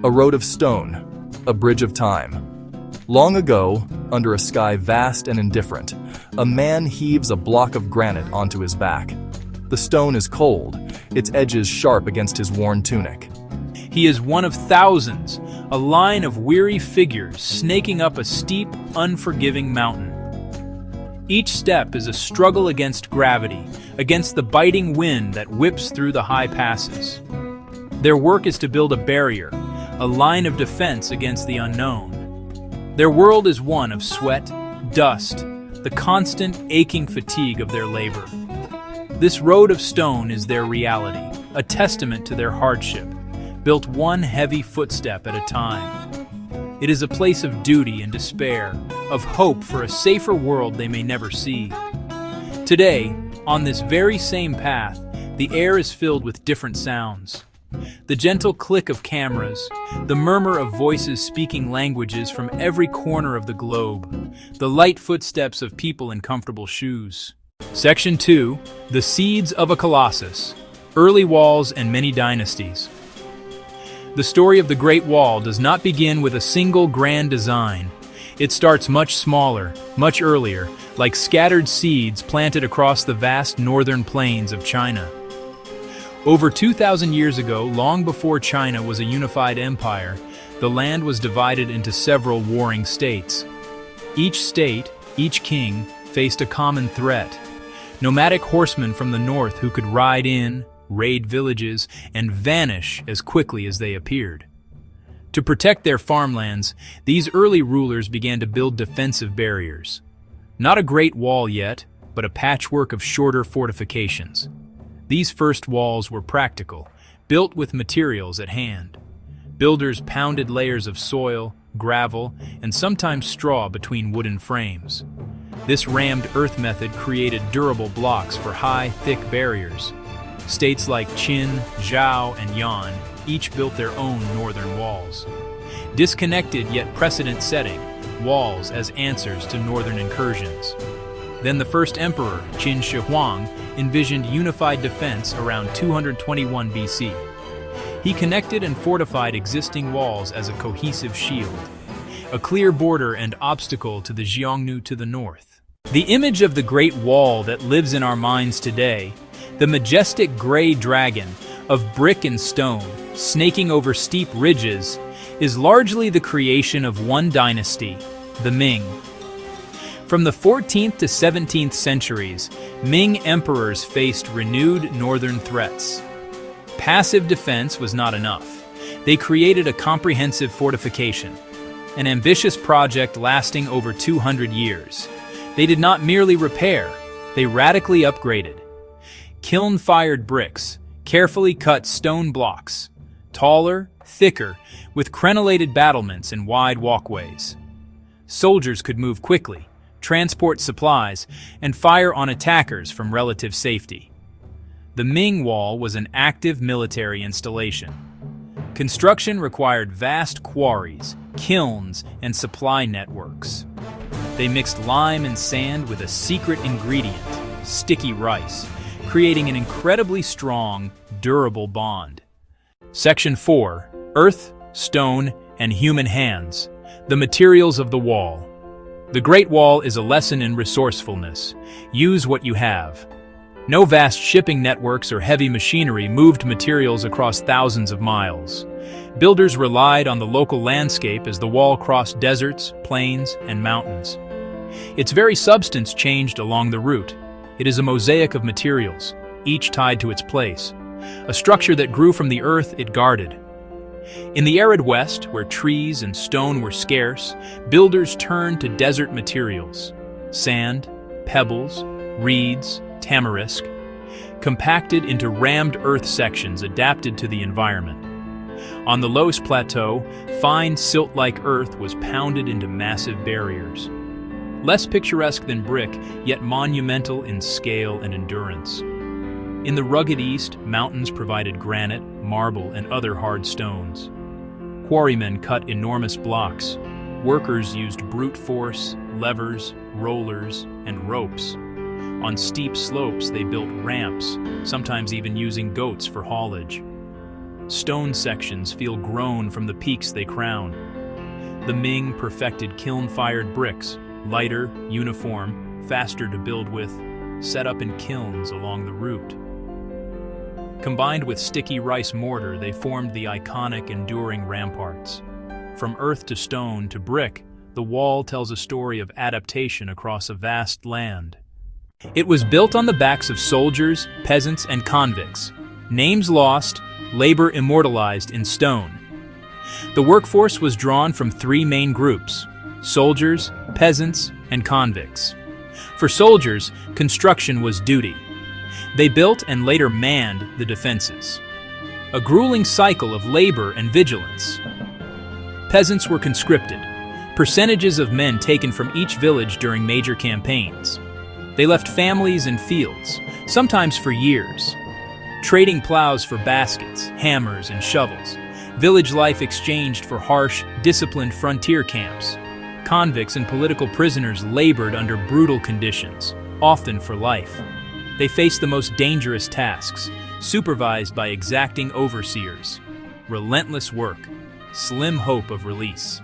A road of stone, a bridge of time. Long ago, under a sky vast and indifferent, a man heaves a block of granite onto his back. The stone is cold, its edges sharp against his worn tunic. He is one of thousands, a line of weary figures snaking up a steep, unforgiving mountain. Each step is a struggle against gravity, against the biting wind that whips through the high passes. Their work is to build a barrier, a line of defense against the unknown. Their world is one of sweat, dust, the constant aching fatigue of their labor. This road of stone is their reality, a testament to their hardship, built one heavy footstep at a time. It is a place of duty and despair, of hope for a safer world they may never see. Today, on this very same path, the air is filled with different sounds. The gentle click of cameras, the murmur of voices speaking languages from every corner of the globe, the light footsteps of people in comfortable shoes. Section 2, The Seeds of a Colossus, Early Walls and Many Dynasties. The story of the Great Wall does not begin with a single grand design. It starts much smaller, much earlier, like scattered seeds planted across the vast northern plains of China. Over 2,000 years ago, long before China was a unified empire, the land was divided into several warring states. Each state, each king, faced a common threat. Nomadic horsemen from the north who could ride in, raid villages, and vanish as quickly as they appeared. To protect their farmlands, these early rulers began to build defensive barriers. Not a great wall yet, but a patchwork of shorter fortifications. These first walls were practical, built with materials at hand. Builders pounded layers of soil, gravel, and sometimes straw between wooden frames. This rammed earth method created durable blocks for high, thick barriers. States like Qin, Zhao, and Yan each built their own northern walls. Disconnected yet precedent-setting, walls as answers to northern incursions. Then the first emperor, Qin Shi Huang, envisioned unified defense around 221 BC. He connected and fortified existing walls as a cohesive shield, a clear border and obstacle to the Xiongnu to the north. The image of the Great Wall that lives in our minds today, the majestic gray dragon of brick and stone, snaking over steep ridges, is largely the creation of one dynasty, the Ming. From the 14th to 17th centuries, Ming emperors faced renewed northern threats. Passive defense was not enough. They created a comprehensive fortification, an ambitious project lasting over 200 years. They did not merely repair, they radically upgraded. Kiln-fired bricks, carefully cut stone blocks, taller, thicker, with crenellated battlements and wide walkways. Soldiers could move quickly, transport supplies, and fire on attackers from relative safety. The Ming Wall was an active military installation. Construction required vast quarries, kilns, and supply networks. They mixed lime and sand with a secret ingredient, sticky rice, creating an incredibly strong, durable bond. Section 4, Earth, Stone, and Human Hands, the materials of the wall. The Great Wall is a lesson in resourcefulness. Use what you have. No vast shipping networks or heavy machinery moved materials across thousands of miles. Builders relied on the local landscape as the wall crossed deserts, plains, and mountains. Its very substance changed along the route. It is a mosaic of materials, each tied to its place, a structure that grew from the earth it guarded. In the arid West, where trees and stone were scarce, builders turned to desert materials, sand, pebbles, reeds, tamarisk, compacted into rammed earth sections adapted to the environment. On the Loess Plateau, fine silt-like earth was pounded into massive barriers. Less picturesque than brick, yet monumental in scale and endurance. In the rugged east, mountains provided granite, marble, and other hard stones. Quarrymen cut enormous blocks. Workers used brute force, levers, rollers, and ropes. On steep slopes, they built ramps, sometimes even using goats for haulage. stone sections feel grown from the peaks they crown. The Ming perfected kiln-fired bricks, lighter, uniform, faster to build with, set up in kilns along the route. Combined with sticky rice mortar, they formed the iconic, enduring ramparts. From earth to stone to brick, the wall tells a story of adaptation across a vast land. It was built on the backs of soldiers, peasants, and convicts. Names lost, labor immortalized in stone. The workforce was drawn from three main groups: soldiers, peasants, and convicts. For soldiers, construction was duty. They built and later manned the defenses. A grueling cycle of labor and vigilance. Peasants were conscripted, percentages of men taken from each village during major campaigns. They left families in fields, sometimes for years, trading plows for baskets, hammers, and shovels. Village life exchanged for harsh, disciplined frontier camps. Convicts and political prisoners labored under brutal conditions, often for life. They faced the most dangerous tasks, supervised by exacting overseers. Relentless work, slim hope of release.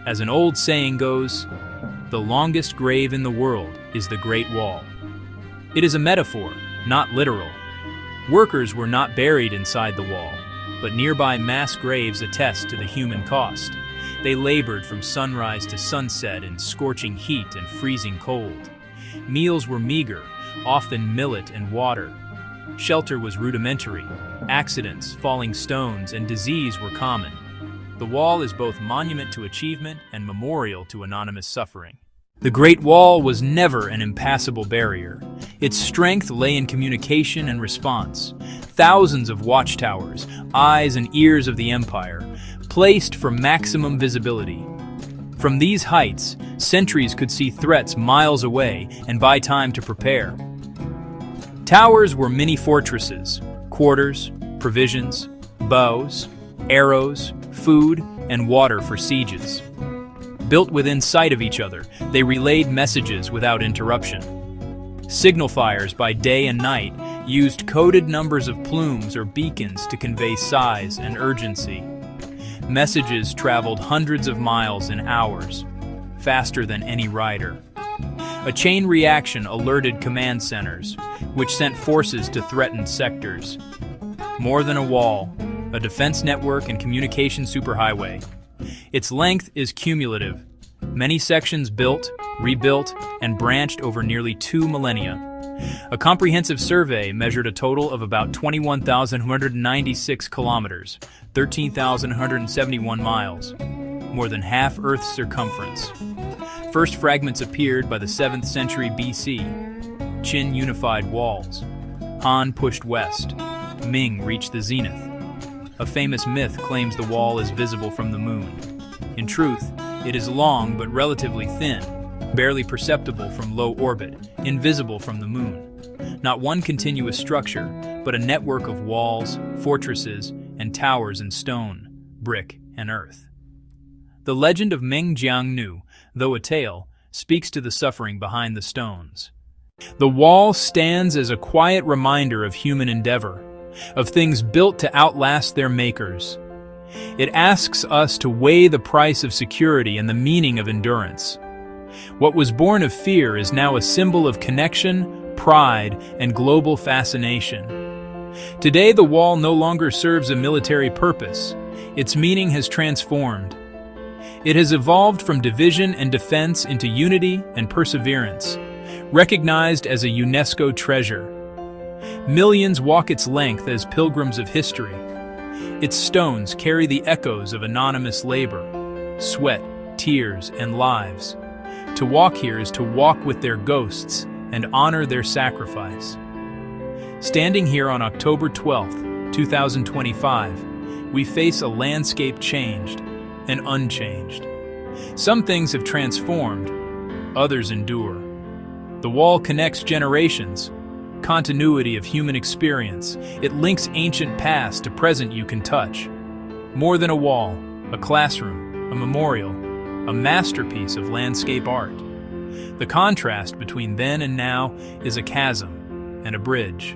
As an old saying goes, the longest grave in the world is the Great Wall. It is a metaphor, not literal. Workers were not buried inside the wall, but nearby mass graves attest to the human cost. They labored from sunrise to sunset in scorching heat and freezing cold. Meals were meager, often millet and water. Shelter was rudimentary. Accidents, falling stones, and disease were common. The wall is both monument to achievement and memorial to anonymous suffering. The Great Wall was never an impassable barrier. Its strength lay in communication and response. Thousands of watchtowers, eyes and ears of the empire, placed for maximum visibility. From these heights, sentries could see threats miles away and buy time to prepare. Towers were mini fortresses, quarters, provisions, bows, arrows, food, and water for sieges. Built within sight of each other, they relayed messages without interruption. Signal fires by day and night used coded numbers of plumes or beacons to convey size and urgency. Messages traveled hundreds of miles in hours, faster than any rider. A chain reaction alerted command centers, which sent forces to threatened sectors. More than a wall, a defense network and communication superhighway. Its length is cumulative. Many sections built, rebuilt, and branched over nearly 2 millennia. A comprehensive survey measured a total of about 21,196 kilometers, 13,171 miles, more than half Earth's circumference. First fragments appeared by the 7th century BC. Qin unified walls. Han pushed west. Ming reached the zenith. A famous myth claims the wall is visible from the moon. In truth, it is long but relatively thin, barely perceptible from low orbit, invisible from the moon. Not one continuous structure, but a network of walls, fortresses, and towers in stone, brick, and earth. The legend of Ming Jiangnu, though a tale, speaks to the suffering behind the stones. The wall stands as a quiet reminder of human endeavor, of things built to outlast their makers. It asks us to weigh the price of security and the meaning of endurance. What was born of fear is now a symbol of connection, pride, and global fascination. Today, the wall no longer serves a military purpose. Its meaning has transformed. It has evolved from division and defense into unity and perseverance, recognized as a UNESCO treasure. Millions walk its length as pilgrims of history. Its stones carry the echoes of anonymous labor, sweat, tears, and lives. To walk here is to walk with their ghosts and honor their sacrifice. Standing here on October 12, 2025, we face a landscape changed and unchanged. Some things have transformed, others endure. The wall connects generations, continuity of human experience. It links ancient past to present you can touch. More than a wall, a classroom, a memorial, a masterpiece of landscape art. The contrast between then and now is a chasm and a bridge.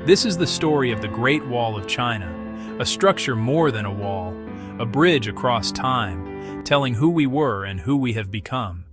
This is the story of the Great Wall of China, a structure more than a wall, a bridge across time, telling who we were and who we have become.